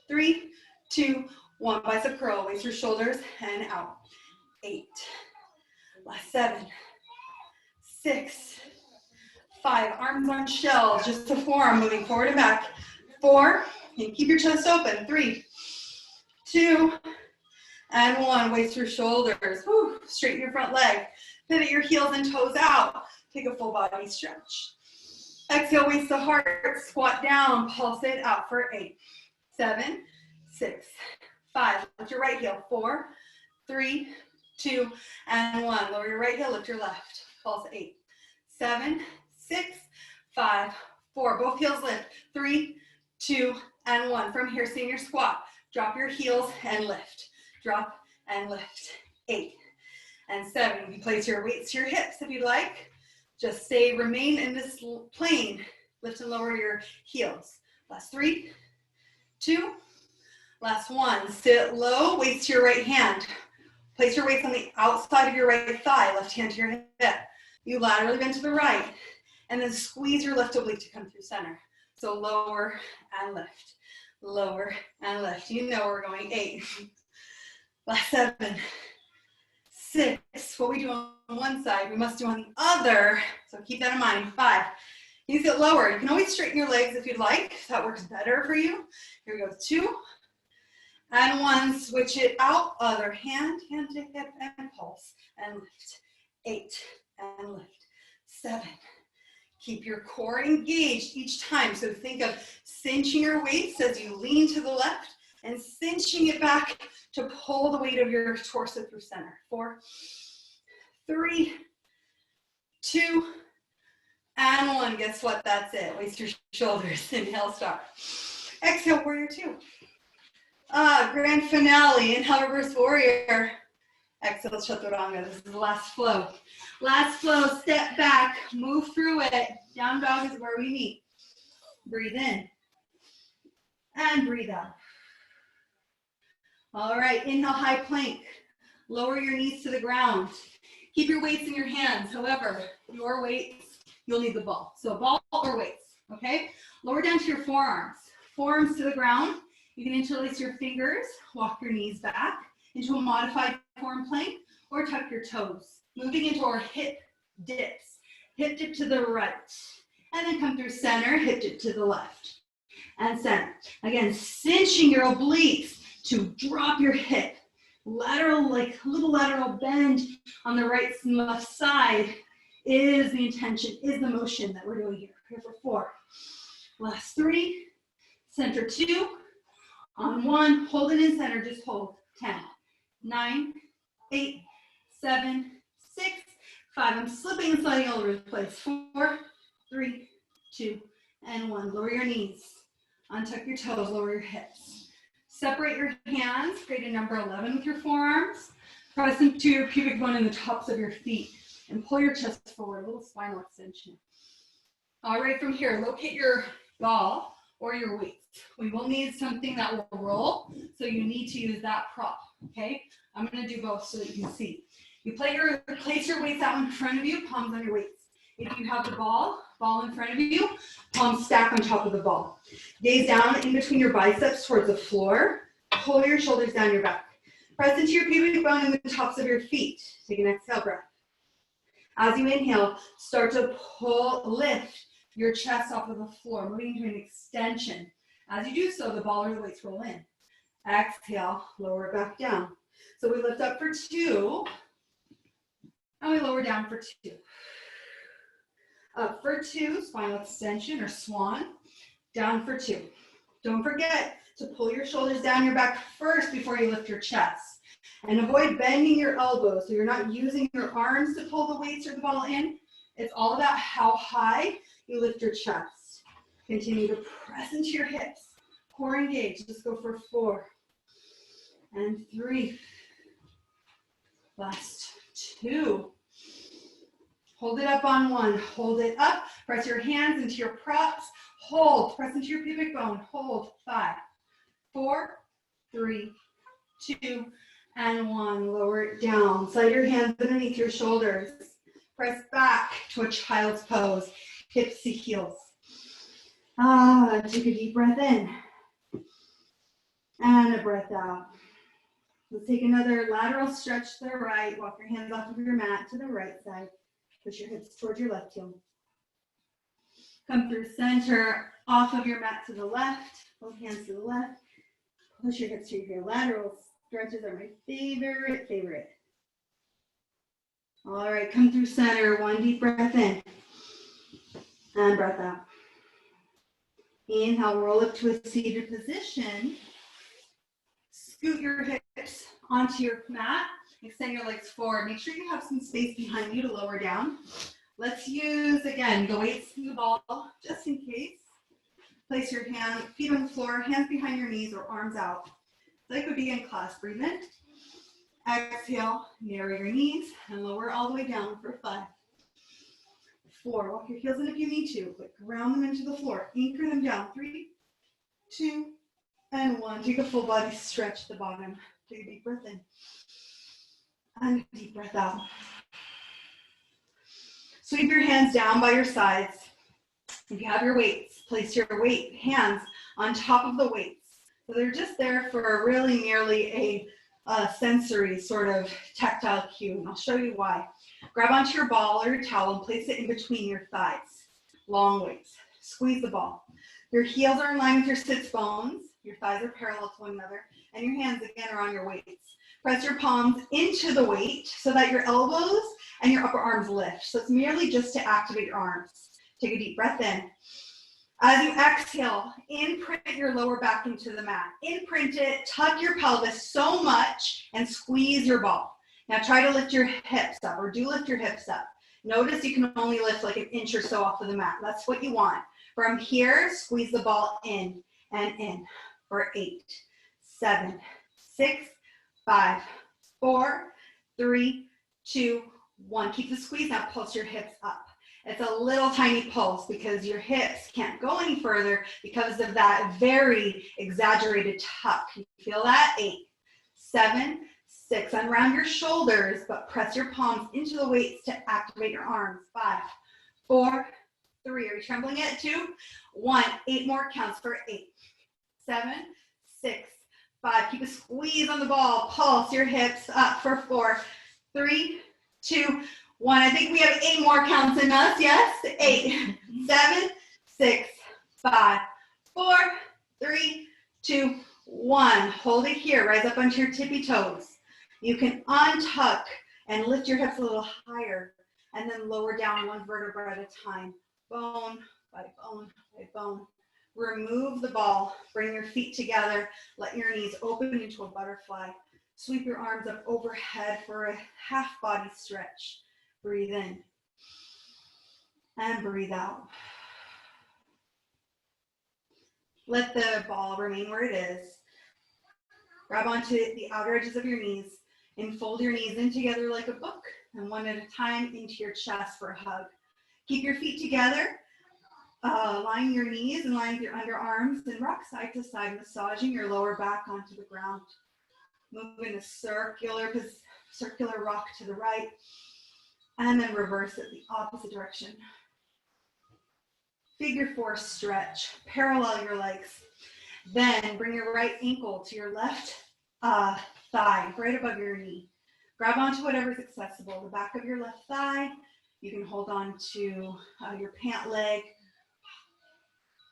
3, 2, 1. Bicep curl. Waist your shoulders and out. 8. Last 7, 6, 5. Arms on shelves, just to form, moving forward and back. 4. And keep your chest open. 3, 2, and 1. Waist your shoulders. Whew. Straighten your front leg. Pivot your heels and toes out. Take a full body stretch. Exhale, waist to heart. Squat down. Pulse it out for 8, 7, 6, 5. Lift your right heel. 4, 3, 2, and 1. Lower your right heel. Lift your left. Pulse 8, 7, 6, 5, 4. Both heels lift. 3, 2, and 1. From here, stay in your squat. Drop your heels and lift. Drop and lift. 8 and 7. You can place your weights to your hips if you'd like. Just remain in this plane. Lift and lower your heels. Last 3, 2, last 1. Sit low, weights to your right hand. Place your weights on the outside of your right thigh, left hand to your hip. You laterally bend to the right, and then squeeze your left oblique to come through center. So lower and lift, lower and lift. You know we're going. 8. Last 7, 6. What we do on one side, we must do on the other. So keep that in mind. 5. You sit lower. You can always straighten your legs if you'd like. If that works better for you. Here we go. 2 and 1. Switch it out. Other hand, hand to hip and pulse and lift. 8 and lift. 7. Keep your core engaged each time. So think of cinching your weights as you lean to the left and cinching it back to pull the weight of your torso through center. 4, 3, 2, and 1. Guess what? That's it. Waist your shoulders. Inhale, start. Exhale, warrior 2. Grand finale. Inhale, reverse warrior. Exhale, chaturanga. This is the last flow. Last flow, step back, move through it. Down dog is where we meet. Breathe in. And breathe out. All right, inhale, high plank. Lower your knees to the ground. Keep your weights in your hands. However, your weights, you'll need the ball. So ball or weights, okay? Lower down to your forearms. Forearms to the ground. You can interlace your fingers, walk your knees back into a modified form plank, or tuck your toes. Moving into our hip dips. Hip dip to the right. And then come through center, hip dip to the left. And center. Again, cinching your obliques to drop your hip. Lateral, like little lateral bend on the right and left side is the intention, is the motion that we're doing here. Here for 4. Last 3. Center 2. On 1. Hold it in center. Just hold. 10, 9, 8, 7, 6, 5. I'm slipping and sliding all over the place. 4, 3, 2, and 1. Lower your knees. Untuck your toes. Lower your hips. Separate your hands. Create a number 11 with your forearms. Press into your pubic bone in the tops of your feet. And pull your chest forward. A little spinal extension. All right, from here, locate your ball or your weights. We will need something that will roll, so you need to use that prop, okay? I'm gonna do both so that you can see. You place your weights out in front of you, palms on your weights. If you have the ball in front of you, palms stack on top of the ball. Gaze down in between your biceps towards the floor. Pull your shoulders down your back. Press into your pubic bone in the tops of your feet. Take an exhale breath. As you inhale, start to lift your chest off of the floor, moving into an extension. As you do so, the ball or the weights roll in. Exhale, lower it back down. So we lift up for 2, and we lower down for 2. Up for 2, spinal extension or swan. Down for 2. Don't forget to pull your shoulders down your back first before you lift your chest. And avoid bending your elbows, so you're not using your arms to pull the weights or the ball in. It's all about how high you lift your chest. Continue to press into your hips. Core engaged. Let's go for 4 and 3. Last 2. Hold it up on 1. Hold it up. Press your hands into your props. Hold. Press into your pubic bone. Hold. 5, 4, 3, 2, and 1. Lower it down. Slide your hands underneath your shoulders. Press back to a child's pose. Hips to heels. Take a deep breath in. And a breath out. Let's take another lateral stretch to the right. Walk your hands off of your mat to the right side. Push your hips towards your left heel. Come through center, off of your mat to the left. Both hands to the left. Push your hips to your lateral stretches are my favorite. All right, come through center. 1 deep breath in. And breath out. Inhale, roll up to a seated position. Scoot your hips onto your mat. Extend your legs forward. Make sure you have some space behind you to lower down. Let's use, again, the weights to the ball, just in case. Place your feet on the floor, hands behind your knees or arms out. Like a beginning class, breathe in. Exhale, narrow your knees and lower all the way down for 5, 4. Walk your heels in if you need to, but ground them into the floor. Anchor them down. 3, 2, and 1. Take a full body stretch at the bottom. Take a deep breath in. And a deep breath out. Sweep your hands down by your sides. If you have your weights, place your hands on top of the weights. So they're just there for really merely a sensory sort of tactile cue. And I'll show you why. Grab onto your ball or your towel and place it in between your thighs. Long weights. Squeeze the ball. Your heels are in line with your sits bones. Your thighs are parallel to one another. And your hands, again, are on your weights. Press your palms into the weight so that your elbows and your upper arms lift. So it's merely just to activate your arms. Take a deep breath in. As you exhale, imprint your lower back into the mat. Imprint it, tuck your pelvis so much, and squeeze your ball. Now try to lift your hips up, or do lift your hips up. Notice you can only lift like an inch or so off of the mat. That's what you want. From here, squeeze the ball in and in for 8, 7, 6, 5, 4, 3, 2, 1. Keep the squeeze. Now pulse your hips up. It's a little tiny pulse because your hips can't go any further because of that very exaggerated tuck. You feel that? 8, 7, 6. Unround your shoulders, but press your palms into the weights to activate your arms. 5, 4, 3. Are you trembling yet? 2, 1. 8 more counts for 8, 7, 6, 5. Keep a squeeze on the ball. Pulse your hips up for 4, 3, 2, 1. I think we have 8 more counts in us. Yes? 8, 7, 6, 5, 4, 3, 2, 1. Hold it here. Rise up onto your tippy toes. You can untuck and lift your hips a little higher and then lower down one vertebra at a time. Bone by bone by bone. Remove the ball. Bring your feet together. Let your knees open into a butterfly. Sweep your arms up overhead for a half body stretch. Breathe in and breathe out. Let the ball remain where it is. Grab onto the outer edges of your knees and fold your knees in together like a book, and one at a time into your chest for a hug. Keep your feet together, line your knees and line your underarms, and rock side to side, massaging your lower back onto the ground. Move in a circular rock to the right, and then reverse it the opposite direction. Figure 4 stretch, parallel your legs. Then bring your right ankle to your left thigh, right above your knee. Grab onto whatever's accessible, the back of your left thigh. You can hold on to your pant leg.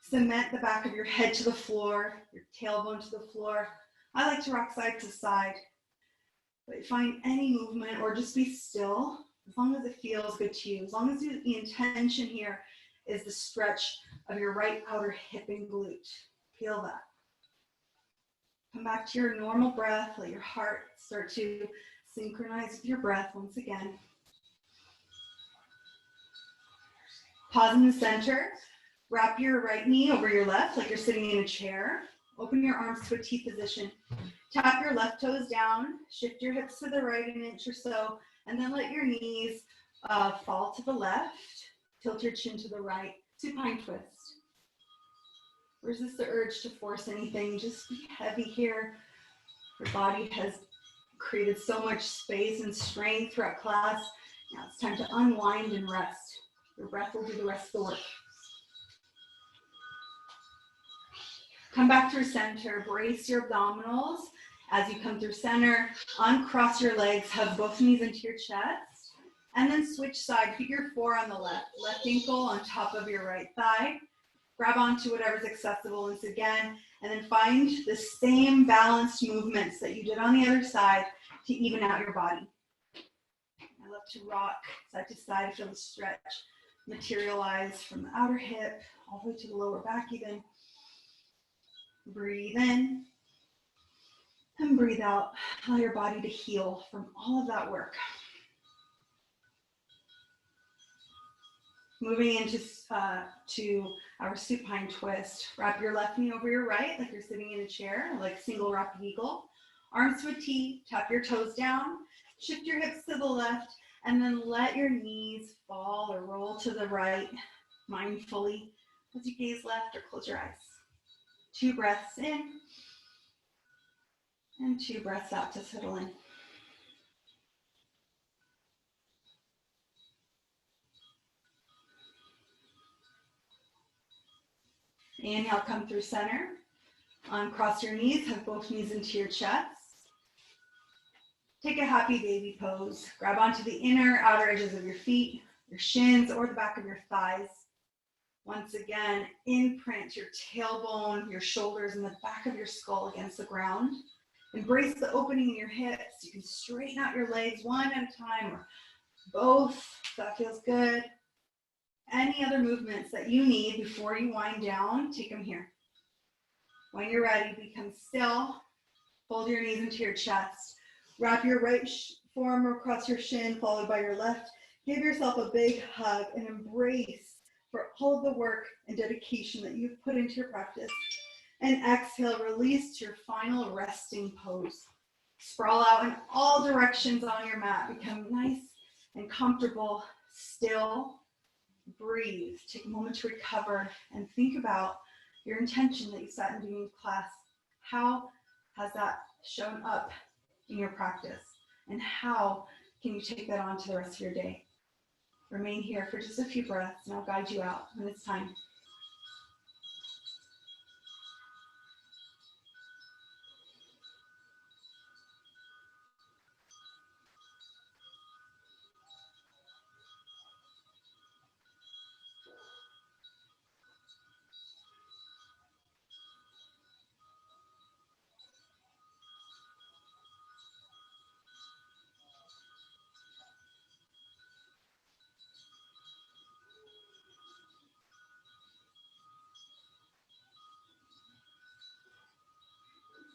Cement the back of your head to the floor, your tailbone to the floor. I like to rock side to side. But find any movement or just be still, as long as it feels good to you. As long as the intention here is the stretch of your right outer hip and glute. Feel that. Come back to your normal breath. Let your heart start to synchronize with your breath once again. Pause in the center. Wrap your right knee over your left like you're sitting in a chair. Open your arms to a T position. Tap your left toes down. Shift your hips to the right an inch or so, and then let your knees fall to the left. Tilt your chin to the right. Supine twist. Resist the urge to force anything. Just be heavy here. Your body has created so much space and strength throughout class. Now it's time to unwind and rest. Your breath will do the rest of the work. Come back through center. Brace your abdominals as you come through center. Uncross your legs. Hug both knees into your chest. And then switch side. Figure 4 on the left. Left ankle on top of your right thigh. Grab onto whatever's accessible once again, and then find the same balanced movements that you did on the other side to even out your body. I love to rock side to side, feel the stretch materialize from the outer hip all the way to the lower back even. Breathe in and breathe out. Allow your body to heal from all of that work. Moving into to our supine twist. Wrap your left knee over your right like you're sitting in a chair, like single rapid eagle. Arms to a T, tap your toes down, shift your hips to the left, and then let your knees fall or roll to the right mindfully as you gaze left or close your eyes. 2 breaths in and 2 breaths out to settle in. Inhale, come through center. Uncross your knees, hug both knees into your chest. Take a happy baby pose. Grab onto the inner, outer edges of your feet, your shins, or the back of your thighs. Once again, imprint your tailbone, your shoulders, and the back of your skull against the ground. Embrace the opening in your hips. You can straighten out your legs one at a time or both, if that feels good. any other movements that you need before you wind down, take them here. When you're ready, become still. Fold your knees into your chest. Wrap your right forearm across your shin, followed by your left. Give yourself a big hug and embrace for all of the work and dedication that you've put into your practice. And exhale, release to your final resting pose. Sprawl out in all directions on your mat. Become nice and comfortable, still. Breathe. Take a moment to recover and think about your intention that you set in doing class. How has that shown up in your practice? And how can you take that on to the rest of your day? Remain here for just a few breaths, and I'll guide you out when it's time.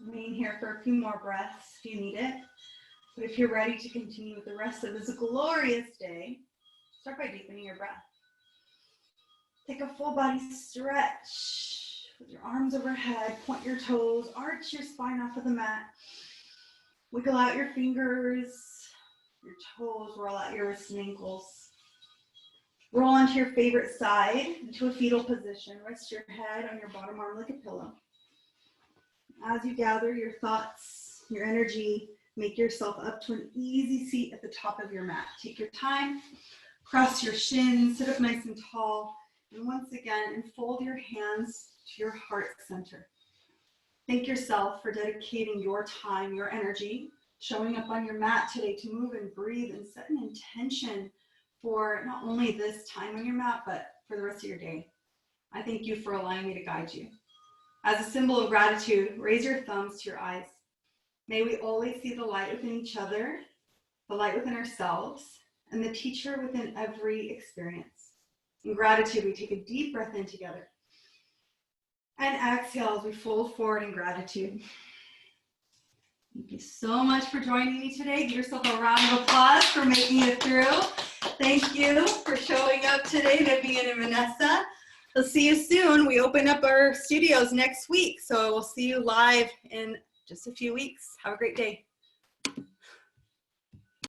Remain here for a few more breaths if you need it. But if you're ready to continue with the rest of this glorious day, start by deepening your breath. Take a full body stretch with your arms overhead, point your toes, arch your spine off of the mat. Wiggle out your fingers, your toes, roll out your wrists and ankles. Roll onto your favorite side into a fetal position. Rest your head on your bottom arm like a pillow. As you gather your thoughts, your energy, make yourself up to an easy seat at the top of your mat. Take your time, cross your shins, sit up nice and tall, and once again, enfold your hands to your heart center. Thank yourself for dedicating your time, your energy, showing up on your mat today to move and breathe and set an intention for not only this time on your mat, but for the rest of your day. I thank you for allowing me to guide you. As a symbol of gratitude, raise your thumbs to your eyes. May we always see the light within each other, the light within ourselves, and the teacher within every experience. In gratitude, we take a deep breath in together. And exhale as we fold forward in gratitude. Thank you so much for joining me today. Give yourself a round of applause for making it through. Thank you for showing up today, Vivian and Vanessa. We'll see you soon. We open up our studios next week, so we'll see you live in just a few weeks. Have a great day.